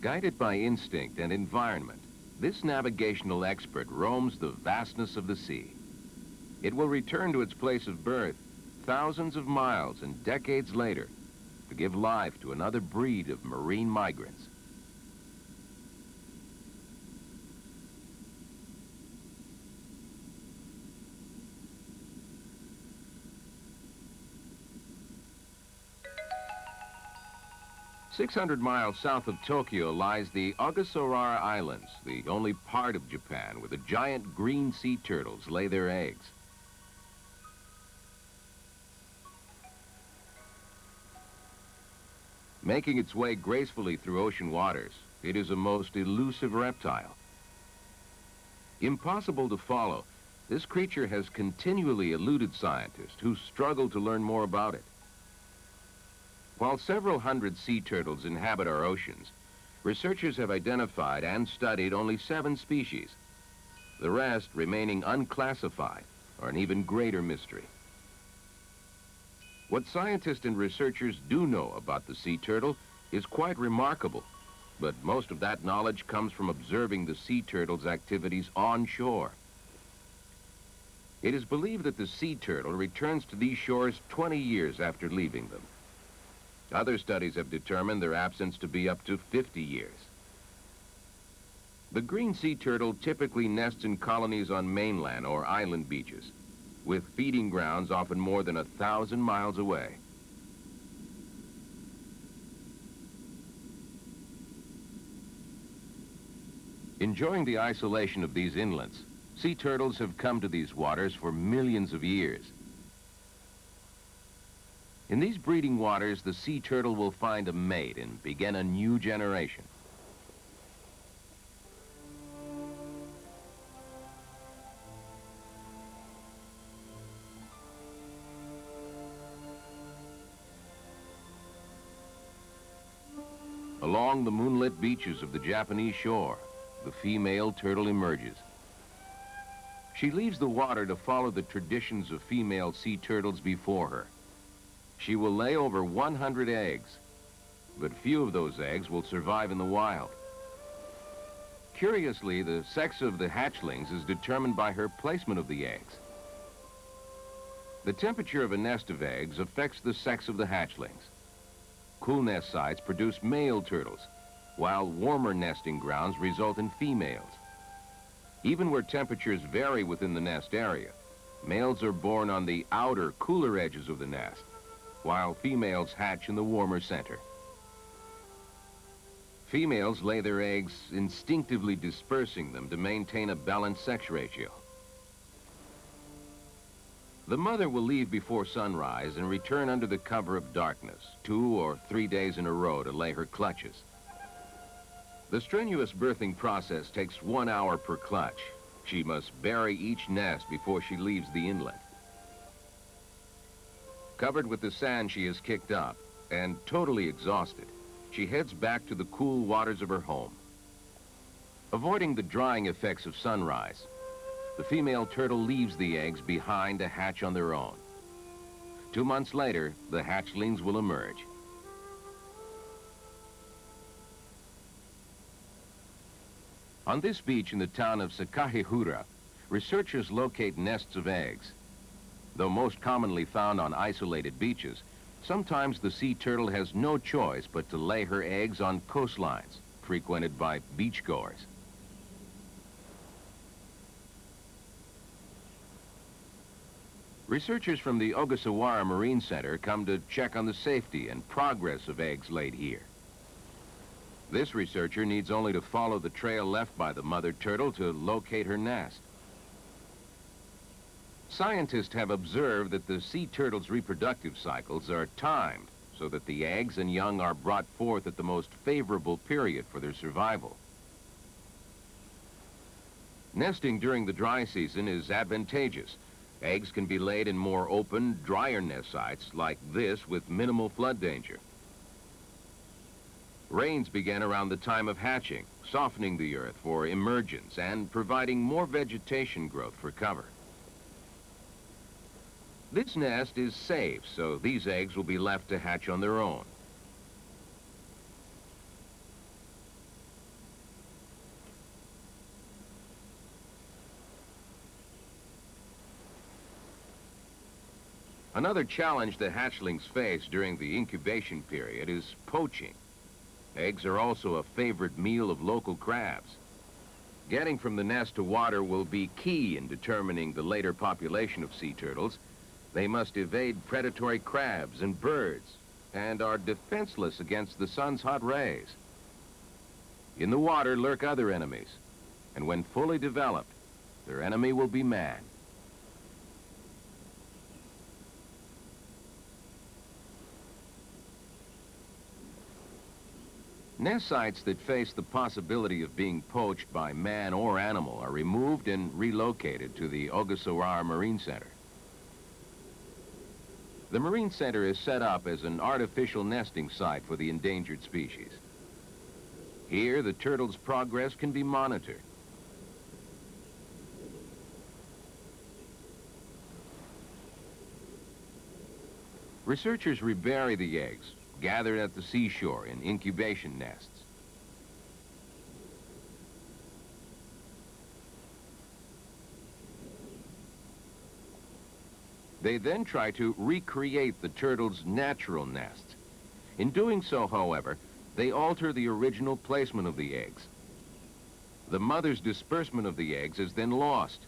Guided by instinct and environment, this navigational expert roams the vastness of the sea. It will return to its place of birth thousands of miles and decades later to give life to another breed of marine migrants. "600 miles south of Tokyo lies the Ogasawara Islands, the only part of Japan where the giant green sea turtles lay their eggs. Making its way gracefully through ocean waters, it is a most elusive reptile. Impossible to follow, this creature has continually eluded scientists who struggle to learn more about it. While several hundred sea turtles inhabit our oceans, researchers have identified and studied only 7 species, the rest remaining unclassified or an even greater mystery. What scientists and researchers do know about the sea turtle is quite remarkable, but most of that knowledge comes from observing the sea turtle's activities on shore. It is believed that the sea turtle returns to these shores 20 years after leaving them. Other studies have determined their absence to be up to 50 years. The green sea turtle typically nests in colonies on mainland or island beaches, with feeding grounds often more than 1,000 miles away. Enjoying the isolation of these inlets, sea turtles have come to these waters for millions of years. In these breeding waters, the sea turtle will find a mate and begin a new generation. Along the moonlit beaches of the Japanese shore, the female turtle emerges. She leaves the water to follow the traditions of female sea turtles before her. She will lay over 100 eggs, but few of those eggs will survive in the wild. Curiously, the sex of the hatchlings is determined by her placement of the eggs. The temperature of a nest of eggs affects the sex of the hatchlings. Cool nest sites produce male turtles, while warmer nesting grounds result in females. Even where temperatures vary within the nest area, males are born on the outer, cooler edges of the nest, while females hatch in the warmer center. Females lay their eggs, instinctively dispersing them to maintain a balanced sex ratio. The mother will leave before sunrise and return under the cover of darkness, 2 or 3 days in a row to lay her clutches. The strenuous birthing process takes 1 hour per clutch. She must bury each nest before she leaves the inlet. Covered with the sand she has kicked up and totally exhausted, she heads back to the cool waters of her home. Avoiding the drying effects of sunrise, the female turtle leaves the eggs behind to hatch on their own. 2 months later, the hatchlings will emerge. On this beach in the town of Sakahihura, researchers locate nests of eggs. Though most commonly found on isolated beaches, sometimes the sea turtle has no choice but to lay her eggs on coastlines, frequented by beachgoers. Researchers from the Ogasawara Marine Center come to check on the safety and progress of eggs laid here. This researcher needs only to follow the trail left by the mother turtle to locate her nest. Scientists have observed that the sea turtle's reproductive cycles are timed so that the eggs and young are brought forth at the most favorable period for their survival. Nesting during the dry season is advantageous. Eggs can be laid in more open, drier nest sites like this with minimal flood danger. Rains begin around the time of hatching, softening the earth for emergence and providing more vegetation growth for cover. This nest is safe, so these eggs will be left to hatch on their own. Another challenge the hatchlings face during the incubation period is poaching. Eggs are also a favorite meal of local crabs. Getting from the nest to water will be key in determining the later population of sea turtles. They must evade predatory crabs and birds and are defenseless against the sun's hot rays. In the water lurk other enemies, and when fully developed, their enemy will be man. Nest sites that face the possibility of being poached by man or animal are removed and relocated to the Ogasawara Marine Center. The Marine Center is set up as an artificial nesting site for the endangered species. Here, the turtle's progress can be monitored. Researchers rebury the eggs, gathered at the seashore in incubation nests. They then try to recreate the turtle's natural nest. In doing so, however, they alter the original placement of the eggs. The mother's disbursement of the eggs is then lost,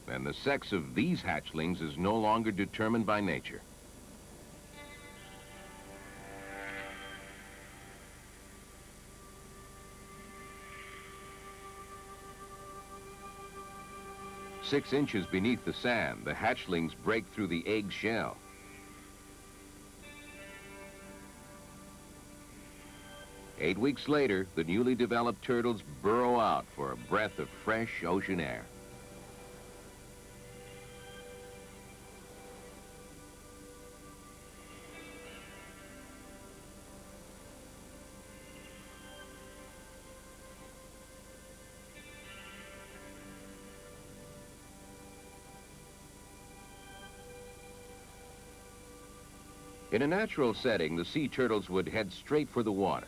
and the sex of these hatchlings is no longer determined by nature. Six inches beneath the sand, the hatchlings break through the egg shell. Eight weeks later, the newly developed turtles burrow out for a breath of fresh ocean air. In a natural setting, the sea turtles would head straight for the water.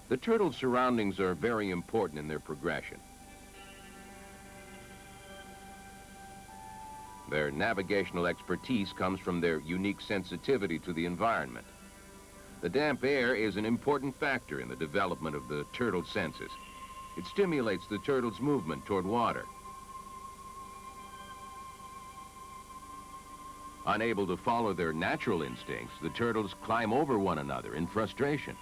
The turtles' surroundings are very important in their progression. Their navigational expertise comes from their unique sensitivity to the environment. The damp air is an important factor in the development of the turtle's senses. It stimulates the turtle's movement toward water. Unable to follow their natural instincts, the turtles climb over one another in frustration.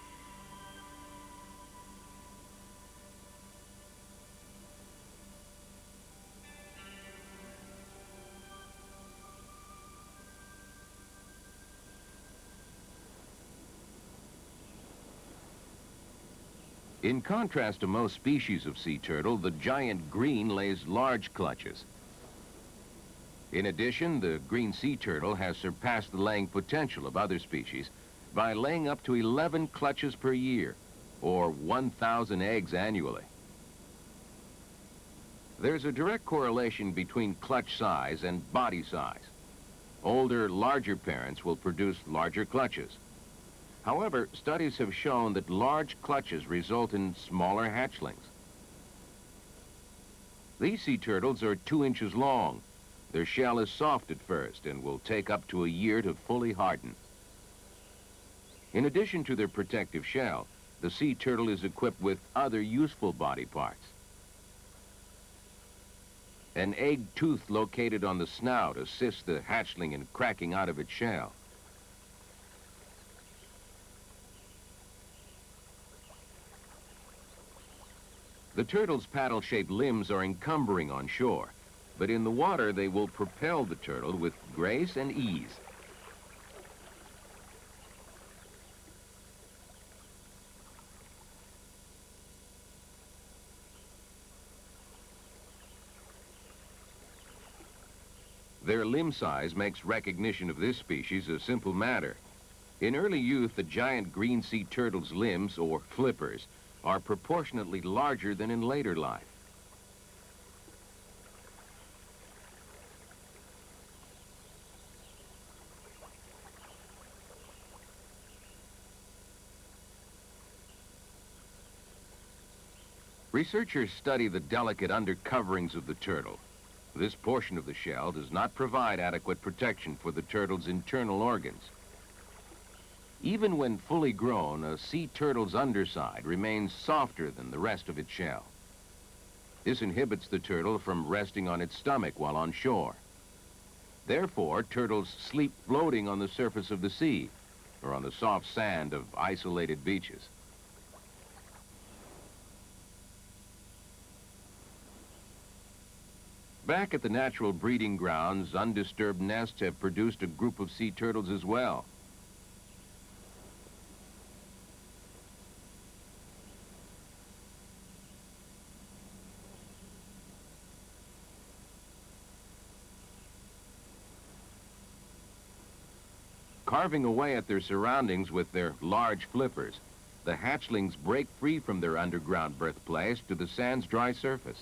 In contrast to most species of sea turtle, the giant green lays large clutches. In addition, the green sea turtle has surpassed the laying potential of other species by laying up to 11 clutches per year, or 1,000 eggs annually. There's a direct correlation between clutch size and body size. Older, larger parents will produce larger clutches. However, studies have shown that large clutches result in smaller hatchlings. These sea turtles are 2 inches long. Their shell is soft at first and will take up to a year to fully harden. In addition to their protective shell, the sea turtle is equipped with other useful body parts. An egg tooth located on the snout assists the hatchling in cracking out of its shell. The turtle's paddle-shaped limbs are encumbering on shore, but in the water they will propel the turtle with grace and ease. Their limb size makes recognition of this species a simple matter. In early youth, the giant green sea turtle's limbs, or flippers, are proportionately larger than in later life. Researchers study the delicate undercoverings of the turtle. This portion of the shell does not provide adequate protection for the turtle's internal organs. Even when fully grown, a sea turtle's underside remains softer than the rest of its shell. This inhibits the turtle from resting on its stomach while on shore. Therefore, turtles sleep floating on the surface of the sea or on the soft sand of isolated beaches. Back at the natural breeding grounds, undisturbed nests have produced a group of sea turtles as well. Carving away at their surroundings with their large flippers, the hatchlings break free from their underground birthplace to the sand's dry surface.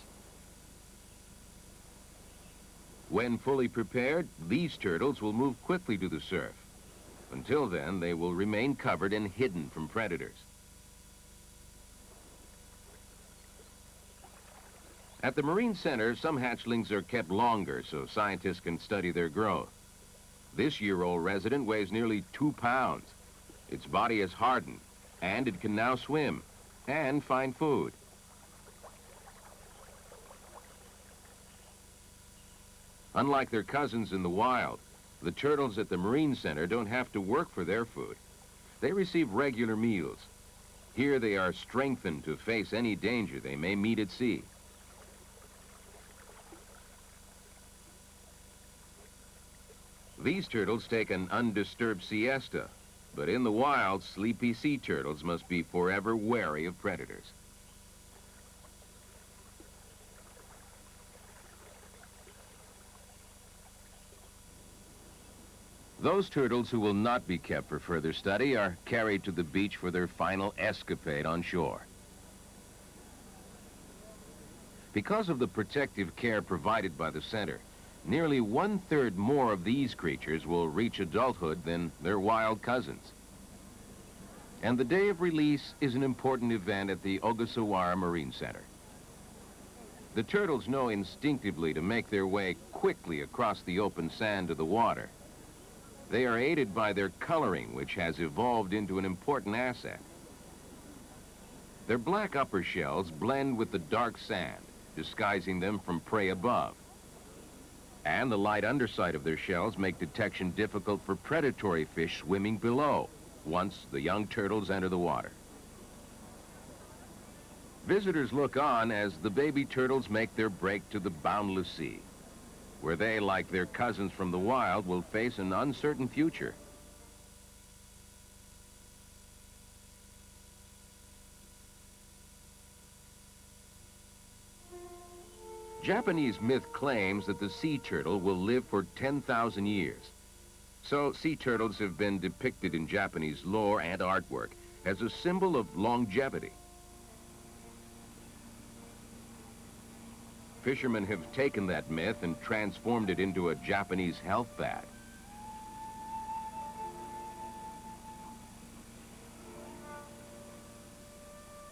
When fully prepared, these turtles will move quickly to the surf. Until then, they will remain covered and hidden from predators. At the Marine Center, some hatchlings are kept longer so scientists can study their growth. This year-old resident weighs nearly 2 pounds. Its body is hardened, and it can now swim and find food. Unlike their cousins in the wild, the turtles at the Marine Center don't have to work for their food. They receive regular meals. Here they are strengthened to face any danger they may meet at sea. These turtles take an undisturbed siesta, but in the wild, sleepy sea turtles must be forever wary of predators. Those turtles who will not be kept for further study are carried to the beach for their final escapade on shore. Because of the protective care provided by the center, nearly 1/3 more of these creatures will reach adulthood than their wild cousins. And the day of release is an important event at the Ogasawara Marine Center. The turtles know instinctively to make their way quickly across the open sand to the water. They are aided by their coloring, which has evolved into an important asset. Their black upper shells blend with the dark sand, disguising them from prey above. And the light underside of their shells make detection difficult for predatory fish swimming below once the young turtles enter the water. Visitors look on as the baby turtles make their break to the boundless sea, where they, like their cousins from the wild, will face an uncertain future. Japanese myth claims that the sea turtle will live for 10,000 years. So sea turtles have been depicted in Japanese lore and artwork as a symbol of longevity. Fishermen have taken that myth and transformed it into a Japanese health fad.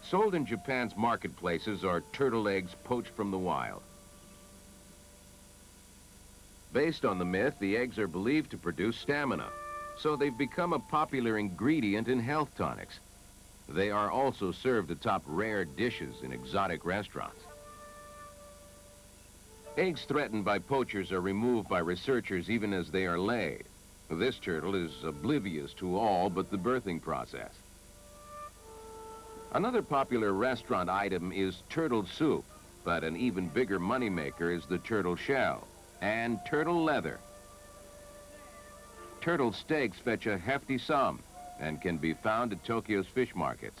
Sold in Japan's marketplaces are turtle eggs poached from the wild. Based on the myth, the eggs are believed to produce stamina, so they've become a popular ingredient in health tonics. They are also served atop rare dishes in exotic restaurants. Eggs threatened by poachers are removed by researchers even as they are laid. This turtle is oblivious to all but the birthing process. Another popular restaurant item is turtle soup, but an even bigger moneymaker is the turtle shell and turtle leather. Turtle steaks fetch a hefty sum and can be found at Tokyo's fish markets.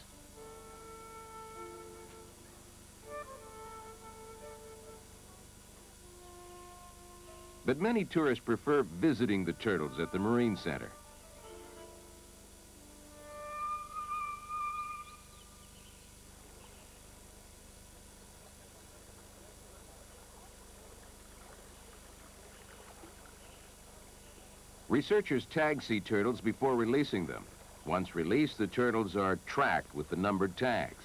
But many tourists prefer visiting the turtles at the Marine Center. Researchers tag sea turtles before releasing them. Once released, the turtles are tracked with the numbered tags.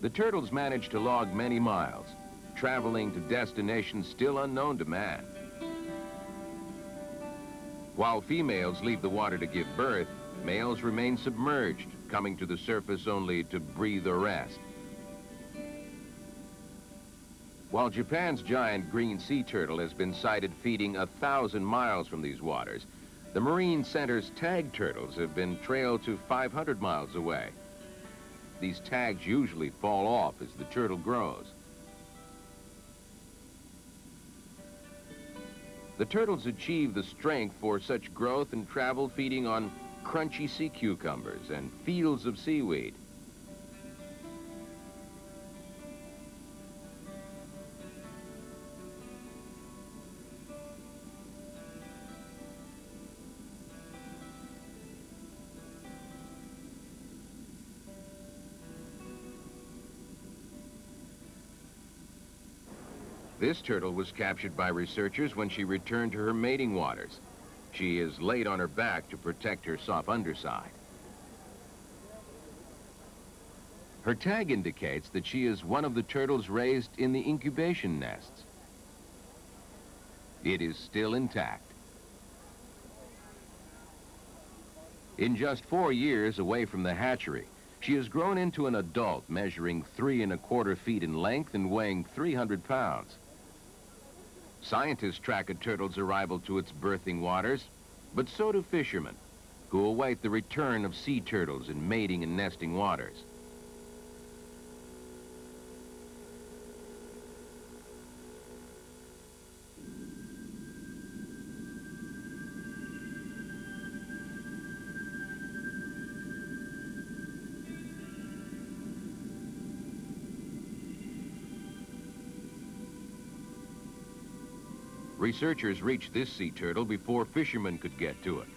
The turtles manage to log many miles, traveling to destinations still unknown to man. While females leave the water to give birth, males remain submerged, coming to the surface only to breathe or rest. While Japan's giant green sea turtle has been sighted feeding 1,000 miles from these waters, the Marine Center's tag turtles have been trailed to 500 miles away. These tags usually fall off as the turtle grows. The turtles achieve the strength for such growth and travel feeding on crunchy sea cucumbers and fields of seaweed. This turtle was captured by researchers when she returned to her mating waters. She is laid on her back to protect her soft underside. Her tag indicates that she is one of the turtles raised in the incubation nests. It is still intact. In just 4 years away from the hatchery, she has grown into an adult measuring 3¼ feet in length and weighing 300 pounds. Scientists track a turtle's arrival to its birthing waters, but so do fishermen, who await the return of sea turtles in mating and nesting waters. Researchers reached this sea turtle before fishermen could get to it.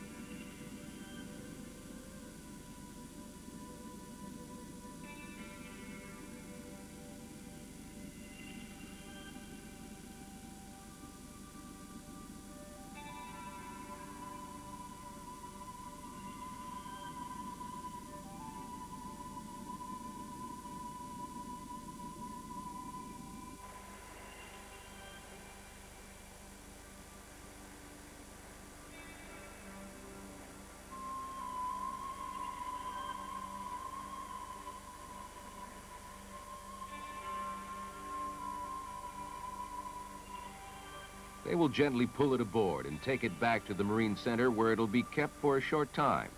They will gently pull it aboard and take it back to the Marine Center, where it'll be kept for a short time.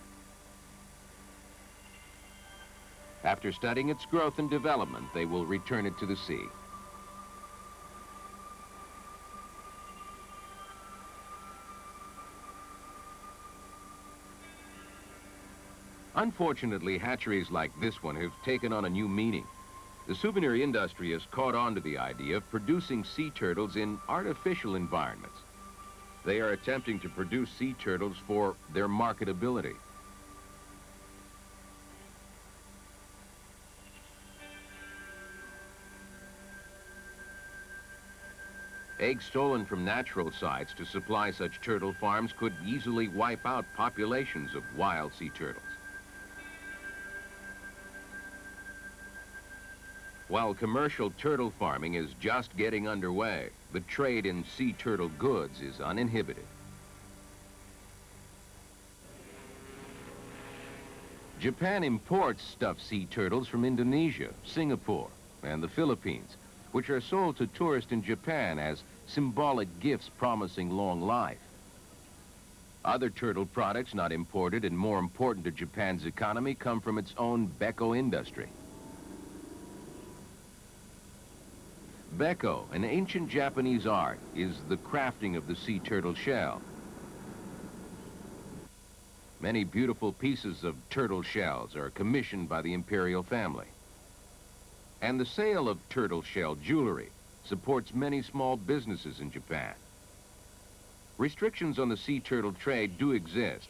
After studying its growth and development, they will return it to the sea. Unfortunately, hatcheries like this one have taken on a new meaning. The souvenir industry has caught on to the idea of producing sea turtles in artificial environments. They are attempting to produce sea turtles for their marketability. Eggs stolen from natural sites to supply such turtle farms could easily wipe out populations of wild sea turtles. While commercial turtle farming is just getting underway, the trade in sea turtle goods is uninhibited. Japan imports stuffed sea turtles from Indonesia, Singapore, and the Philippines, which are sold to tourists in Japan as symbolic gifts promising long life. Other turtle products not imported and more important to Japan's economy come from its own Beko industry. Beko, an ancient Japanese art, is the crafting of the sea turtle shell. Many beautiful pieces of turtle shells are commissioned by the imperial family. And the sale of turtle shell jewelry supports many small businesses in Japan. Restrictions on the sea turtle trade do exist,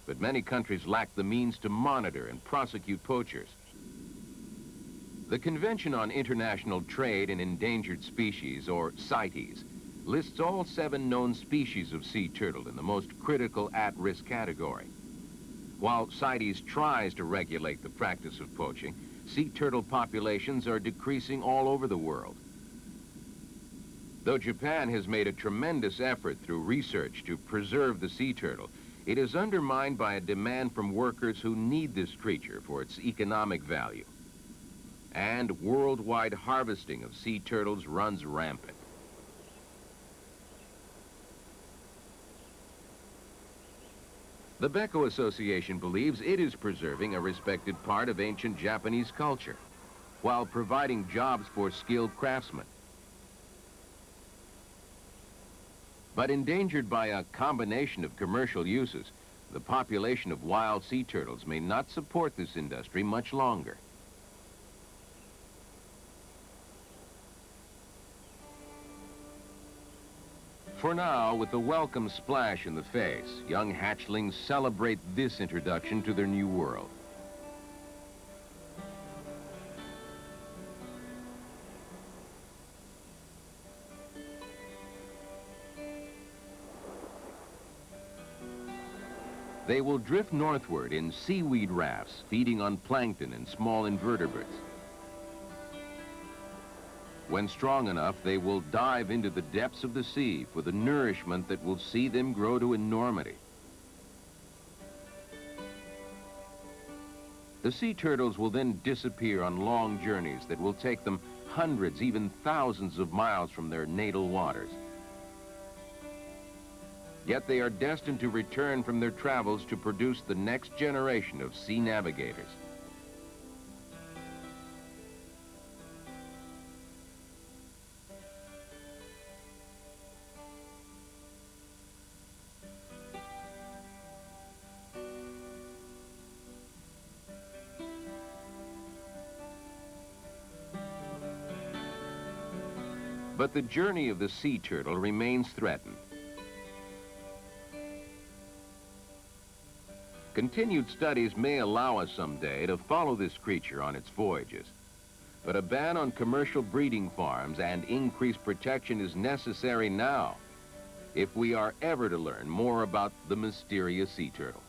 but many countries lack the means to monitor and prosecute poachers. The Convention on International Trade in Endangered Species, or CITES, lists all 7 known species of sea turtle in the most critical at-risk category. While CITES tries to regulate the practice of poaching, sea turtle populations are decreasing all over the world. Though Japan has made a tremendous effort through research to preserve the sea turtle, it is undermined by a demand from workers who need this creature for its economic value. And worldwide harvesting of sea turtles runs rampant. The Beko Association believes it is preserving a respected part of ancient Japanese culture, while providing jobs for skilled craftsmen. But endangered by a combination of commercial uses, the population of wild sea turtles may not support this industry much longer. For now, with the welcome splash in the face, young hatchlings celebrate this introduction to their new world. They will drift northward in seaweed rafts, feeding on plankton and small invertebrates. When strong enough, they will dive into the depths of the sea for the nourishment that will see them grow to enormity. The sea turtles will then disappear on long journeys that will take them hundreds, even thousands of miles from their natal waters. Yet they are destined to return from their travels to produce the next generation of sea navigators. But the journey of the sea turtle remains threatened. Continued studies may allow us someday to follow this creature on its voyages. But a ban on commercial breeding farms and increased protection is necessary now if we are ever to learn more about the mysterious sea turtle.